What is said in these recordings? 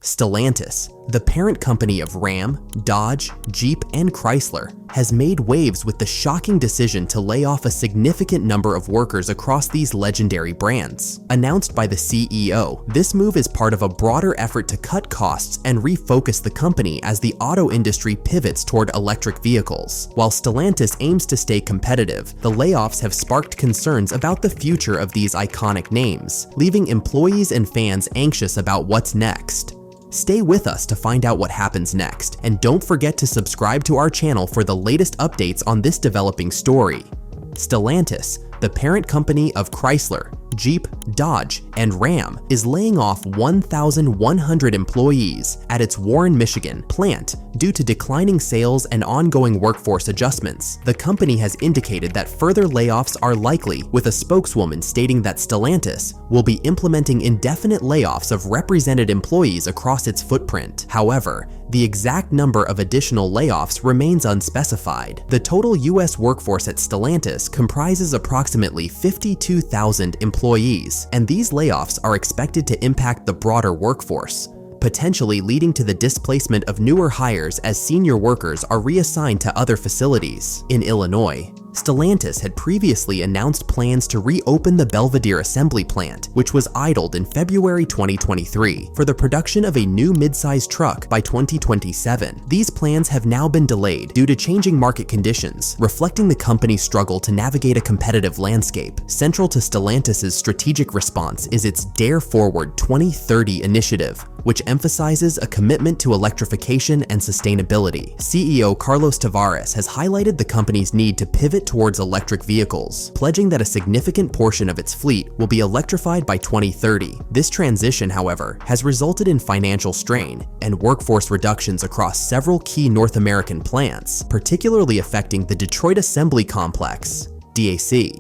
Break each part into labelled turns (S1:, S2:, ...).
S1: Stellantis, the parent company of Ram, Dodge, Jeep, and Chrysler, has made waves with the shocking decision to lay off a significant number of workers across these legendary brands. Announced by the CEO, this move is part of a broader effort to cut costs and refocus the company as the auto industry pivots toward electric vehicles. While Stellantis aims to stay competitive, the layoffs have sparked concerns about the future of these iconic names, leaving employees and fans anxious about what's next. Stay with us to find out what happens next, and don't forget to subscribe to our channel for the latest updates on this developing story. Stellantis, the parent company of Chrysler, Jeep, Dodge, and Ram, is laying off 1,100 employees at its Warren, Michigan plant due to declining sales and ongoing workforce adjustments. The company has indicated that further layoffs are likely, with a spokeswoman stating that Stellantis will be implementing indefinite layoffs of represented employees across its footprint. However, the exact number of additional layoffs remains unspecified. The total U.S. workforce at Stellantis comprises approximately 52,000 employees, and these layoffs are expected to impact the broader workforce, potentially leading to the displacement of newer hires as senior workers are reassigned to other facilities. In Illinois, Stellantis had previously announced plans to reopen the Belvidere assembly plant, which was idled in February 2023, for the production of a new mid-size truck by 2027. These plans have now been delayed due to changing market conditions, reflecting the company's struggle to navigate a competitive landscape. Central to Stellantis' strategic response is its Dare Forward 2030 initiative, which emphasizes a commitment to electrification and sustainability. CEO Carlos Tavares has highlighted the company's need to pivot towards electric vehicles, pledging that a significant portion of its fleet will be electrified by 2030. This transition, however, has resulted in financial strain and workforce reductions across several key North American plants, particularly affecting the Detroit Assembly Complex, DAC.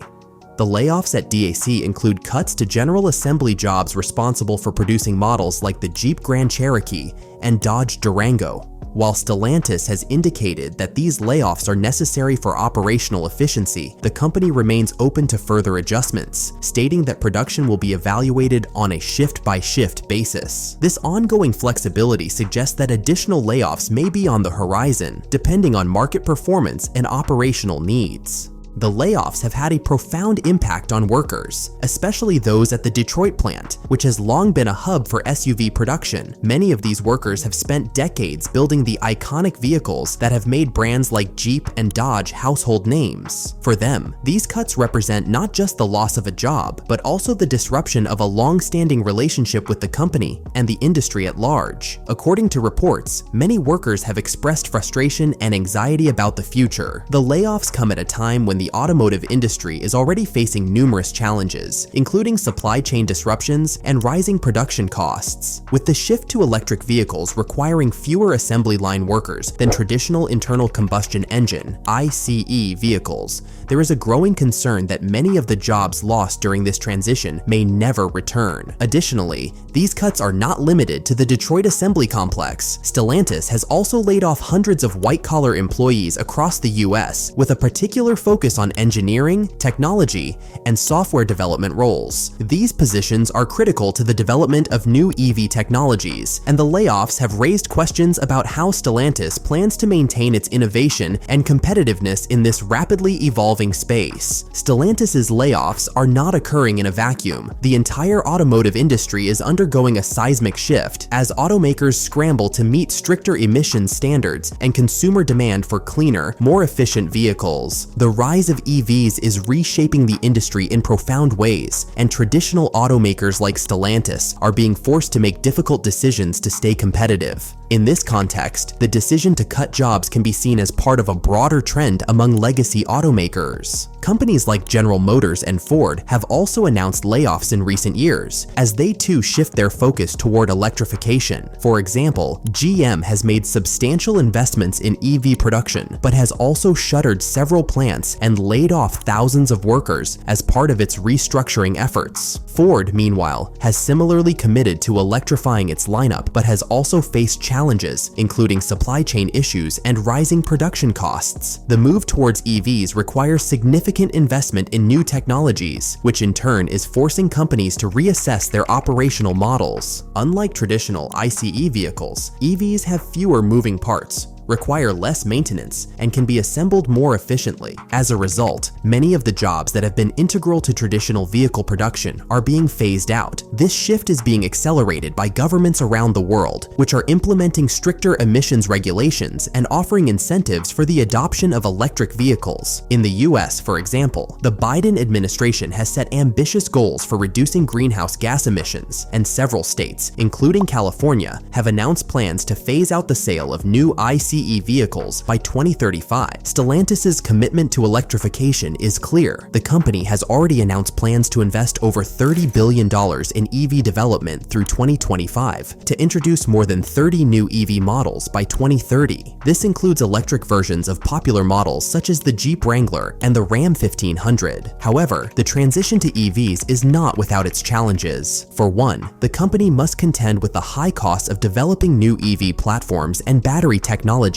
S1: The layoffs at DAC include cuts to general assembly jobs responsible for producing models like the Jeep Grand Cherokee and Dodge Durango. While Stellantis has indicated that these layoffs are necessary for operational efficiency, the company remains open to further adjustments, stating that production will be evaluated on a shift-by-shift basis. This ongoing flexibility suggests that additional layoffs may be on the horizon, depending on market performance and operational needs. The layoffs have had a profound impact on workers, especially those at the Detroit plant, which has long been a hub for SUV production. Many of these workers have spent decades building the iconic vehicles that have made brands like Jeep and Dodge household names. For them, these cuts represent not just the loss of a job, but also the disruption of a long-standing relationship with the company and the industry at large. According to reports, many workers have expressed frustration and anxiety about the future. The layoffs come at a time when the automotive industry is already facing numerous challenges, including supply chain disruptions and rising production costs. With the shift to electric vehicles requiring fewer assembly line workers than traditional internal combustion engine (ICE) vehicles, there is a growing concern that many of the jobs lost during this transition may never return. Additionally, these cuts are not limited to the Detroit Assembly Complex. Stellantis has also laid off hundreds of white-collar employees across the US, with a particular focus on engineering, technology, and software development roles. These positions are critical to the development of new EV technologies, and the layoffs have raised questions about how Stellantis plans to maintain its innovation and competitiveness in this rapidly evolving space. Stellantis' layoffs are not occurring in a vacuum. The entire automotive industry is undergoing a seismic shift as automakers scramble to meet stricter emissions standards and consumer demand for cleaner, more efficient vehicles. The rise of EVs is reshaping the industry in profound ways, and traditional automakers like Stellantis are being forced to make difficult decisions to stay competitive. In this context, the decision to cut jobs can be seen as part of a broader trend among legacy automakers. Companies like General Motors and Ford have also announced layoffs in recent years, as they too shift their focus toward electrification. For example, GM has made substantial investments in EV production, but has also shuttered several plants and laid off thousands of workers as part of its restructuring efforts. Ford, meanwhile, has similarly committed to electrifying its lineup, but has also faced challenges, including supply chain issues and rising production costs. The move towards EVs requires significant significant investment in new technologies, which in turn is forcing companies to reassess their operational models. Unlike traditional ICE vehicles, EVs have fewer moving parts, require less maintenance, and can be assembled more efficiently. As a result, many of the jobs that have been integral to traditional vehicle production are being phased out. This shift is being accelerated by governments around the world, which are implementing stricter emissions regulations and offering incentives for the adoption of electric vehicles. In the US, for example, the Biden administration has set ambitious goals for reducing greenhouse gas emissions, and several states, including California, have announced plans to phase out the sale of new ICE vehicles by 2035. Stellantis's commitment to electrification is clear. The company has already announced plans to invest over $30 billion in EV development through 2025 to introduce more than 30 new EV models by 2030. This includes electric versions of popular models such as the Jeep Wrangler and the Ram 1500. However, the transition to EVs is not without its challenges. For one, the company must contend with the high costs of developing new EV platforms and battery technology.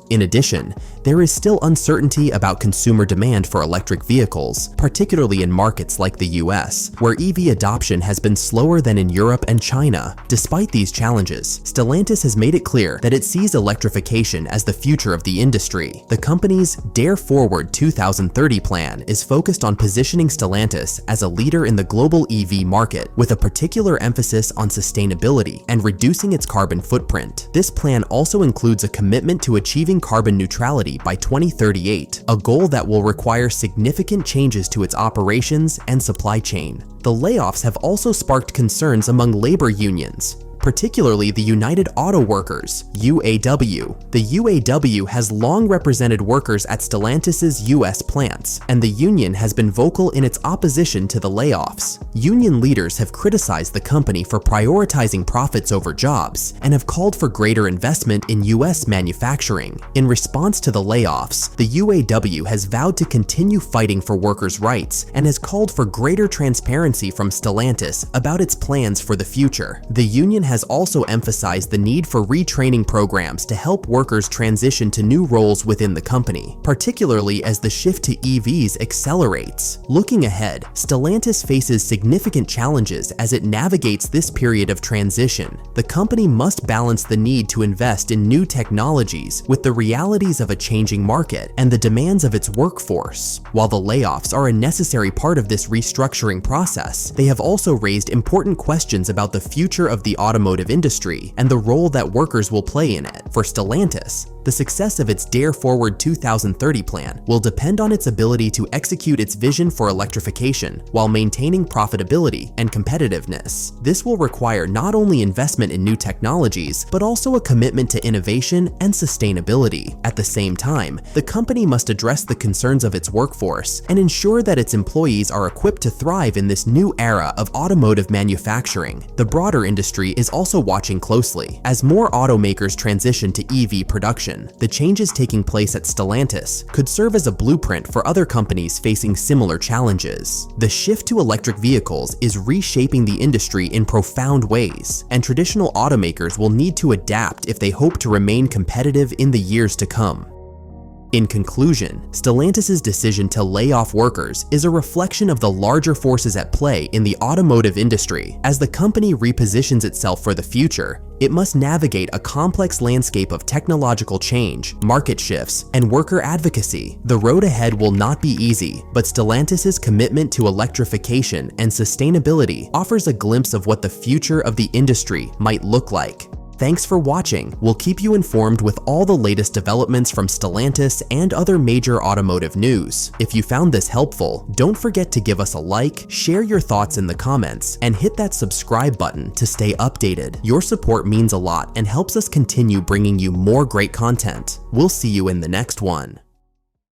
S1: In addition, there is still uncertainty about consumer demand for electric vehicles, particularly in markets like the US, where EV adoption has been slower than in Europe and China. Despite these challenges, Stellantis has made it clear that it sees electrification as the future of the industry. The company's Dare Forward 2030 plan is focused on positioning Stellantis as a leader in the global EV market, with a particular emphasis on sustainability and reducing its carbon footprint. This plan also includes a commitment to achieving carbon neutrality by 2038, a goal that will require significant changes to its operations and supply chain. The layoffs have also sparked concerns among labor unions, particularly the United Auto Workers, UAW. The UAW has long represented workers at Stellantis's US plants, and the union has been vocal in its opposition to the layoffs. Union leaders have criticized the company for prioritizing profits over jobs and have called for greater investment in US manufacturing. In response to the layoffs, the UAW has vowed to continue fighting for workers' rights and has called for greater transparency from Stellantis about its plans for the future. The union has also emphasized the need for retraining programs to help workers transition to new roles within the company, particularly as the shift to EVs accelerates. Looking ahead, Stellantis faces significant challenges as it navigates this period of transition. The company must balance the need to invest in new technologies with the realities of a changing market and the demands of its workforce. While the layoffs are a necessary part of this restructuring process, they have also raised important questions about the future of the automotive industry and the role that workers will play in it. For Stellantis, the success of its Dare Forward 2030 plan will depend on its ability to execute its vision for electrification while maintaining profitability and competitiveness. This will require not only investment in new technologies, but also a commitment to innovation and sustainability. At the same time, the company must address the concerns of its workforce and ensure that its employees are equipped to thrive in this new era of automotive manufacturing. The broader industry is also watching closely. As more automakers transition to EV production, the changes taking place at Stellantis could serve as a blueprint for other companies facing similar challenges. The shift to electric vehicles is reshaping the industry in profound ways, and traditional automakers will need to adapt if they hope to remain competitive in the years to come. In conclusion, Stellantis's decision to lay off workers is a reflection of the larger forces at play in the automotive industry. As the company repositions itself for the future, it must navigate a complex landscape of technological change, market shifts, and worker advocacy. The road ahead will not be easy, but Stellantis's commitment to electrification and sustainability offers a glimpse of what the future of the industry might look like. Thanks for watching. We'll keep you informed with all the latest developments from Stellantis and other major automotive news. If you found this helpful, don't forget to give us a like, share your thoughts in the comments, and hit that subscribe button to stay updated. Your support means a lot and helps us continue bringing you more great content. We'll see you in the next one.